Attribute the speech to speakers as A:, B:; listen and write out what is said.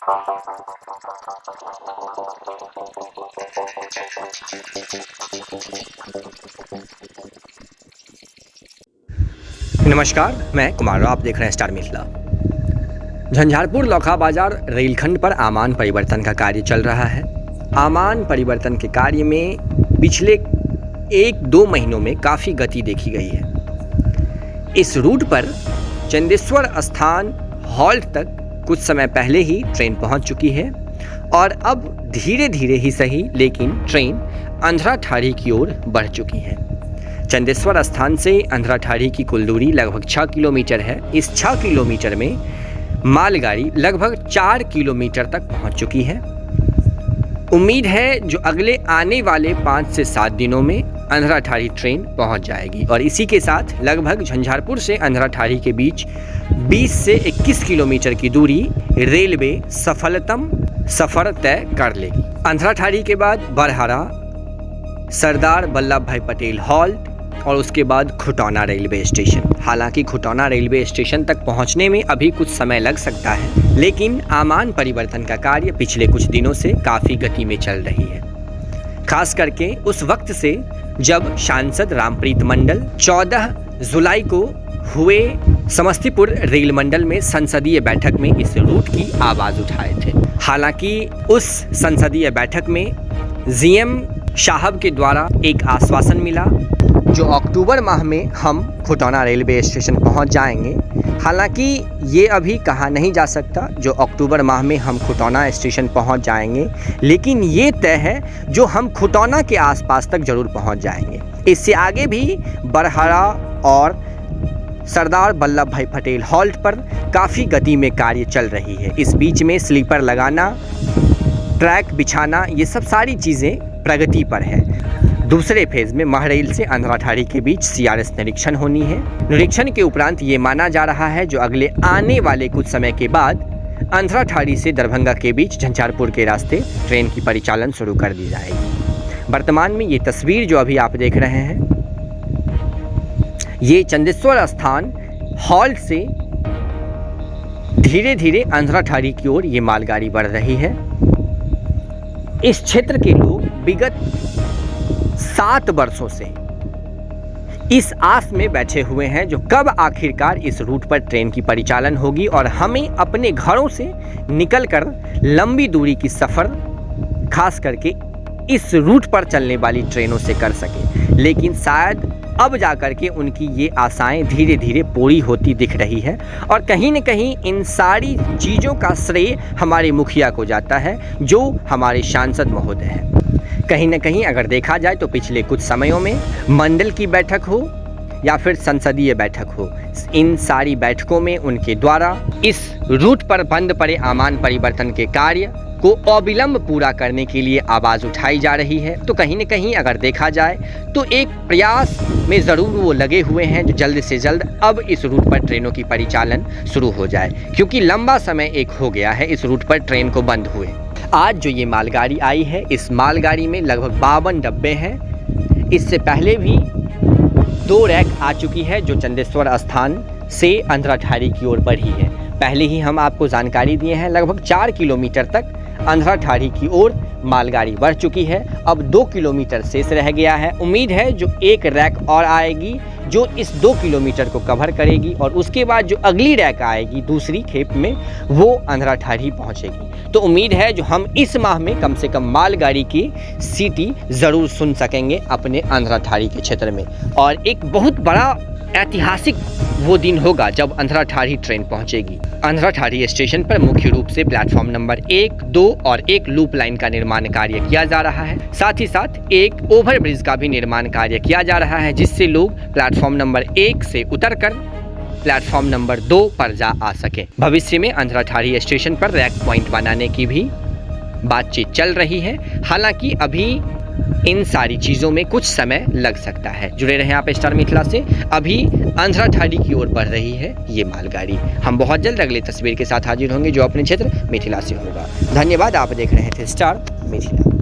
A: नमस्कार, मैं कुमार राव, आप देख रहे हैं स्टार मिथिला। झंझारपुर लौखा बाजार रेलखंड पर आमान परिवर्तन का कार्य चल रहा है। आमान परिवर्तन के कार्य में पिछले 1-2 महीनों में काफ़ी गति देखी गई है। इस रूट पर चंदेश्वर स्थान हॉल्ट तक कुछ समय पहले ही ट्रेन पहुंच चुकी है और अब धीरे धीरे ही सही लेकिन ट्रेन अंधराठाड़ी की ओर बढ़ चुकी है। चंदेश्वर स्थान से अंधराठाड़ी की कुल दूरी लगभग 6 किलोमीटर है। इस 6 किलोमीटर में मालगाड़ी लगभग 4 किलोमीटर तक पहुंच चुकी है। उम्मीद है जो अगले आने वाले 5 से 7 दिनों में अंधराठाड़ी ट्रेन पहुंच जाएगी और इसी के साथ लगभग झंझारपुर से अंधराठाड़ी के बीच 20 से 21 किलोमीटर की दूरी रेलवे सफलतम सफर तय कर लेगी। अंधराठाड़ी के बाद बरहरा, सरदार वल्लभ भाई पटेल हॉल्ट और उसके बाद खुटौना रेलवे स्टेशन। हालांकि खुटौना रेलवे स्टेशन तक पहुंचने में अभी कुछ समय लग सकता है, लेकिन आमान परिवर्तन का कार्य पिछले कुछ दिनों से काफ़ी गति में चल रही है। खास करके उस वक्त से जब सांसद रामप्रीत मंडल 14 जुलाई को हुए समस्तीपुर रेल मंडल में संसदीय बैठक में इस रूट की आवाज़ उठाए थे। हालांकि उस संसदीय बैठक में जीएम साहब के द्वारा एक आश्वासन मिला जो अक्टूबर माह में हम खुटौना रेलवे स्टेशन पहुंच जाएंगे। हालांकि ये अभी कहा नहीं जा सकता जो अक्टूबर माह में हम खुटौना स्टेशन पहुंच जाएंगे, लेकिन ये तय है जो हम खुटौना के आसपास तक जरूर पहुंच जाएंगे। इससे आगे भी बरहरा और सरदार वल्लभ भाई पटेल हॉल्ट पर काफ़ी गति में कार्य चल रही है। इस बीच में स्लीपर लगाना, ट्रैक बिछाना, ये सब सारी चीज़ें प्रगति पर है। दूसरे फेज में महरेल से अंधराठाड़ी के बीच सीआरएस निरीक्षण होनी है। निरीक्षण के उपरांत ये माना जा रहा है जो अगले आने वाले कुछ समय के बाद अंधराठाड़ी से दरभंगा के बीच झंझारपुर के रास्ते ट्रेन की परिचालन शुरू कर दी जाएगी। वर्तमान में ये तस्वीर जो अभी आप देख रहे हैं, ये चंदेश्वर स्थान हॉल्ट से धीरे धीरे अंधराठाड़ी की ओर ये मालगाड़ी बढ़ रही है। इस क्षेत्र के लोग विगत 7 वर्षों से इस आस में बैठे हुए हैं जो कब आखिरकार इस रूट पर ट्रेन की परिचालन होगी और हमें अपने घरों से निकलकर लंबी दूरी की सफ़र खास करके इस रूट पर चलने वाली ट्रेनों से कर सके। लेकिन शायद अब जाकर के उनकी ये आशाएं धीरे धीरे पूरी होती दिख रही है और कहीं न कहीं इन सारी चीज़ों का श्रेय हमारे मुखिया को जाता है जो हमारे सांसद महोदय हैं। कहीं न कहीं अगर देखा जाए तो पिछले कुछ समयों में मंडल की बैठक हो या फिर संसदीय बैठक हो, इन सारी बैठकों में उनके द्वारा इस रूट पर बंद पड़े आमान परिवर्तन के कार्य को अविलंब पूरा करने के लिए आवाज़ उठाई जा रही है। तो कहीं न कहीं अगर देखा जाए तो एक प्रयास में ज़रूर वो लगे हुए हैं जो जल्द से जल्द अब इस रूट पर ट्रेनों की परिचालन शुरू हो जाए, क्योंकि लंबा समय एक हो गया है इस रूट पर ट्रेन को बंद हुए। आज जो ये मालगाड़ी आई है, इस मालगाड़ी में लगभग 52 डब्बे हैं। इससे पहले भी 2 रैक आ चुकी है जो चंदेश्वर स्थान से अंधराठाड़ी की ओर बढ़ी है। पहले ही हम आपको जानकारी दिए हैं, लगभग 4 किलोमीटर तक अंधराठाड़ी की ओर मालगाड़ी बढ़ चुकी है। अब 2 किलोमीटर शेष रह गया है। उम्मीद है जो 1 रैक और आएगी जो इस 2 किलोमीटर को कवर करेगी और उसके बाद जो अगली रैक आएगी दूसरी खेप में वो अंधराठाड़ी पहुंचेगी। तो उम्मीद है जो हम इस माह में कम से कम मालगाड़ी की सीटी ज़रूर सुन सकेंगे अपने अंधराठाड़ी के क्षेत्र में। और एक बहुत बड़ा ऐतिहासिक वो दिन होगा जब अंधराठाड़ी ट्रेन पहुंचेगी। अंधराठाड़ी स्टेशन पर मुख्य रूप से प्लेटफॉर्म नंबर 1, 2 और एक लूप लाइन का निर्माण कार्य किया जा रहा है। साथ ही साथ एक ओवरब्रिज का भी निर्माण कार्य किया जा रहा है जिससे लोग प्लेटफॉर्म नंबर 1 से उतरकर प्लेटफॉर्म नंबर 2 पर जा आ सके। भविष्य में अंधराठाड़ी स्टेशन पर रैक पॉइंट बनाने की भी बातचीत चल रही है। हालांकि अभी इन सारी चीज़ों में कुछ समय लग सकता है। जुड़े रहें आप स्टार मिथिला से। अभी अंधराठाड़ी की ओर बढ़ रही है ये मालगाड़ी। हम बहुत जल्द अगली तस्वीर के साथ हाजिर होंगे जो अपने क्षेत्र मिथिला से होगा। धन्यवाद, आप देख रहे थे स्टार मिथिला।